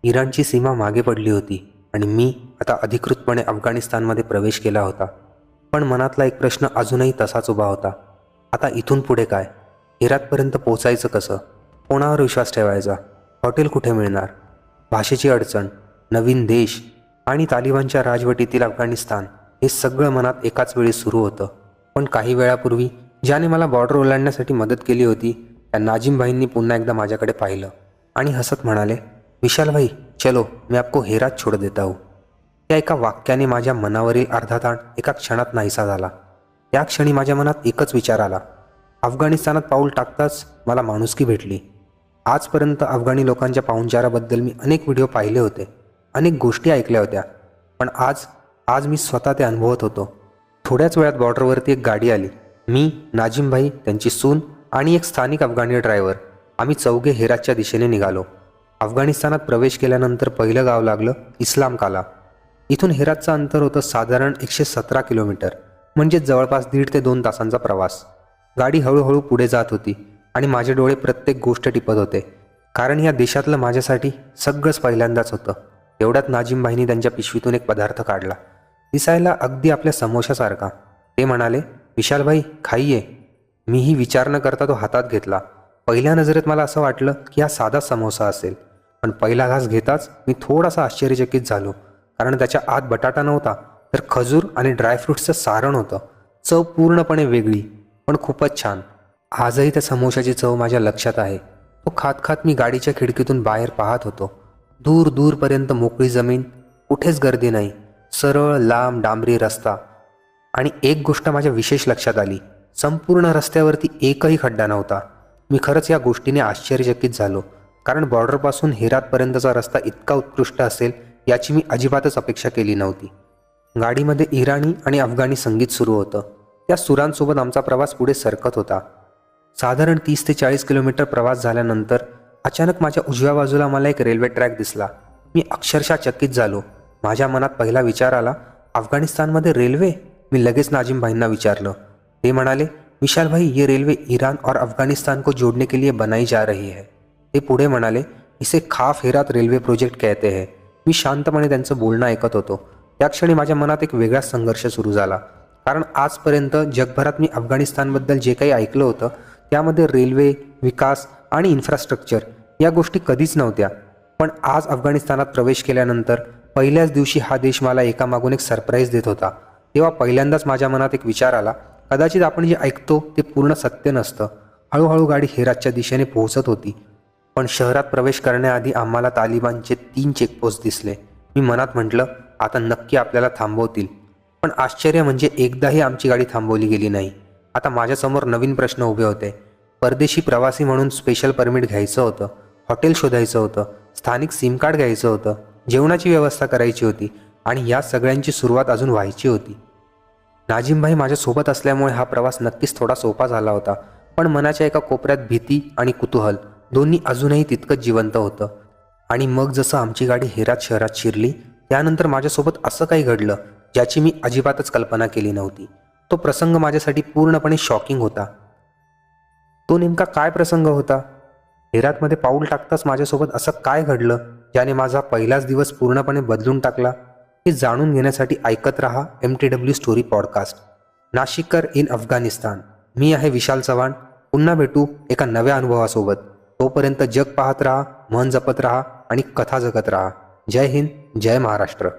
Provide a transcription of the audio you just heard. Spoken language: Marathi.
इराणची सीमा मागे पडली होती आणि मी आता अधिकृतपणे अफगाणिस्तानमध्ये प्रवेश केला होता. पण मनातला एक प्रश्न अजूनही तसाच उभा होता. आता इथून पुढे काय? हेरातपर्यंत पोचायचं कसं? कोणावर विश्वास ठेवायचा? हॉटेल कुठे मिळणार? भाषेची अडचण, नवीन देश आणि तालिबानच्या राजवटीतील अफगाणिस्तान हे सगळं मनात एकाच वेळी सुरू होतं. पण काही वेळापूर्वी ज्याने मला बॉर्डर ओलांडण्यासाठी मदत केली होती त्या नाजिमभाईंनी पुन्हा एकदा माझ्याकडे पाहिलं आणि हसत म्हणाले, विशाल भाई चलो मैं आपको हेरात छोड़ देता हूँ. त्या एका वाक्याने माझ्या मनावरील अर्धा ताण एका क्षणात नाहीसा झाला. त्या क्षणी माझ्या मनात एकच विचार आला. अफगाणिस्तानात पाऊल टाकताच मला माणुसकी भेटली. आजपर्यंत अफगाणी लोकांच्या पाहुणचाराबद्दल मी अनेक व्हिडिओ पाहिले होते, अनेक गोष्टी ऐकल्या होत्या, पण आज मी स्वतः ते अनुभवत होतो. थोड्याच वेळात बॉर्डरवरती एक गाडी आली. मी, नाजिमभाई, त्यांची सून आणि एक स्थानिक अफगाणी ड्रायव्हर आम्ही चौघे हेरातच्या दिशेने निघालो. अफगाणिस्तानात प्रवेश केल्यानंतर पहिलं गाव लागलं इस्लाम काला. इथून हेरातचं अंतर होतं साधारण 117 किलोमीटर, म्हणजे जवळपास 1.5 ते 2 तासांचा प्रवास. गाडी हळूहळू पुढे जात होती आणि माझे डोळे प्रत्येक गोष्ट टिपत होते, कारण या देशातलं माझ्यासाठी सगळंच पहिल्यांदाच होतं. एवढ्यात नाजिमभाईंनी त्यांच्या पिशवीतून एक पदार्थ काढला, दिसायला अगदी आपल्या समोशासारखा. ते म्हणाले, विशालभाई खाईये. मीही विचार न करता तो हातात घेतला. पहिल्या नजरेत मला असं वाटलं की हा साधा समोसा असेल, पण पहिला घास घेताच मी थोडासा आश्चर्यचकित झालो, कारण त्याच्या आत बटाटा नव्हता तर खजूर आणि ड्रायफ्रूट्सचं सारण होतं. चव पूर्णपणे वेगळी, पण खूपच छान. आजही त्या समोशाची चव माझ्या लक्षात आहे. तो खात खात मी गाडीच्या खिडकीतून बाहेर पाहत होतो. दूर दूरपर्यंत मोकळी जमीन, कुठेच गर्दी नाही, सरळ लांब डांबरी रस्ता. आणि एक गोष्ट माझ्या विशेष लक्षात आली, संपूर्ण रस्त्यावरती एकही खड्डा नव्हता. मी खरंच या गोष्टीने आश्चर्यचकित झालो, कारण बॉर्डरपासून हेरातपर्यंतचा रस्ता इतका उत्कृष्ट असेल याची मी अजिबातच अपेक्षा केली नव्हती. गाडीमध्ये इराणी आणि अफगाणी संगीत सुरू होतं. त्या सुरांसोबत आमचा प्रवास पुढे सरकत होता. साधारण 30 ते 40 किलोमीटर प्रवास झाल्यानंतर अचानक माझ्या उजव्या बाजूला मला एक रेल्वे ट्रॅक दिसला. मी अक्षरशः चकित झालो. माझ्या मनात पहिला विचार आला, अफगाणिस्तानमध्ये रेल्वे? मी लगेच नाजिमभाईंना विचारलं. ते म्हणाले, विशाल भाई ये रेलवे ईरान और अफगानिस्तान को जोड़ने के लिए बनाई जा रही है. ते पुढे म्हणाले, इसे खाफ हेरात रेल्वे प्रोजेक्ट कहते हैं. मी शांतपणे त्यांचं बोलणं ऐकत होतो. त्या क्षणी माझ्या मनात एक वेगळाच संघर्ष सुरू झाला, कारण आजपर्यंत जगभरात मी अफगाणिस्तानबद्दल जे काही ऐकलं होतं त्यामध्ये रेल्वे, विकास आणि इन्फ्रास्ट्रक्चर या गोष्टी कधीच नव्हत्या. पण आज अफगाणिस्तानात प्रवेश केल्यानंतर पहिल्याच दिवशी हा देश मला एकामागून एक सरप्राईज देत होता. तेव्हा पहिल्यांदाच माझ्या मनात एक विचार आला, कदाचित आपण जे ऐकतो ते पूर्ण सत्य नसतं. हळूहळू गाडी हेरातच्या दिशेने पोहोचत होती, पण शहरात प्रवेश करण्याआधी आम्हाला तालिबानचे 3 चेकपोस्ट दिसले. मी मनात म्हटलं, आता नक्की आपल्याला थांबवतील. पण आश्चर्य म्हणजे एकदाही आमची गाडी थांबवली गेली नाही. आता माझ्यासमोर नवीन प्रश्न उभे होते. परदेशी प्रवासी म्हणून स्पेशल परमिट घ्यायचं होतं, हॉटेल शोधायचं होतं, स्थानिक सिम कार्ड घ्यायचं होतं, जेवणाची व्यवस्था करायची होती आणि या सगळ्यांची सुरुवात अजून व्हायची होती. नाजिमभाई माझ्यासोबत असल्यामुळे हा प्रवास नक्कीच थोडा सोपा झाला होता, पण मनाच्या एका कोपऱ्यात भीती आणि कुतूहल दोन्ही अजूनही तितकंच जिवंत होतं. आणि मग जसं आमची गाडी हेरात शहरात शिरली, त्यानंतर माझ्यासोबत असं काही घडलं ज्याची मी अजिबातच कल्पना केली नव्हती. तो प्रसंग माझ्यासाठी पूर्णपणे शॉकिंग होता. तो नेमका काय प्रसंग होता? हेरातमध्ये पाऊल टाकताच माझ्यासोबत असं काय घडलं ज्याने माझा पहिलाच दिवस पूर्णपणे बदलून टाकला? हे जाणून घेण्यासाठी ऐकत रहा MTW स्टोरी पॉडकास्ट, नाशिकर इन अफगाणिस्तान. मी आहे विशाल चव्हाण. पुन्हा भेटू एका नव्या अनुभवासोबत. तोपर्यंत जग पाहत रहा, मन जपत रहा आणि कथा जगत रहा. जय हिंद, जय महाराष्ट्र.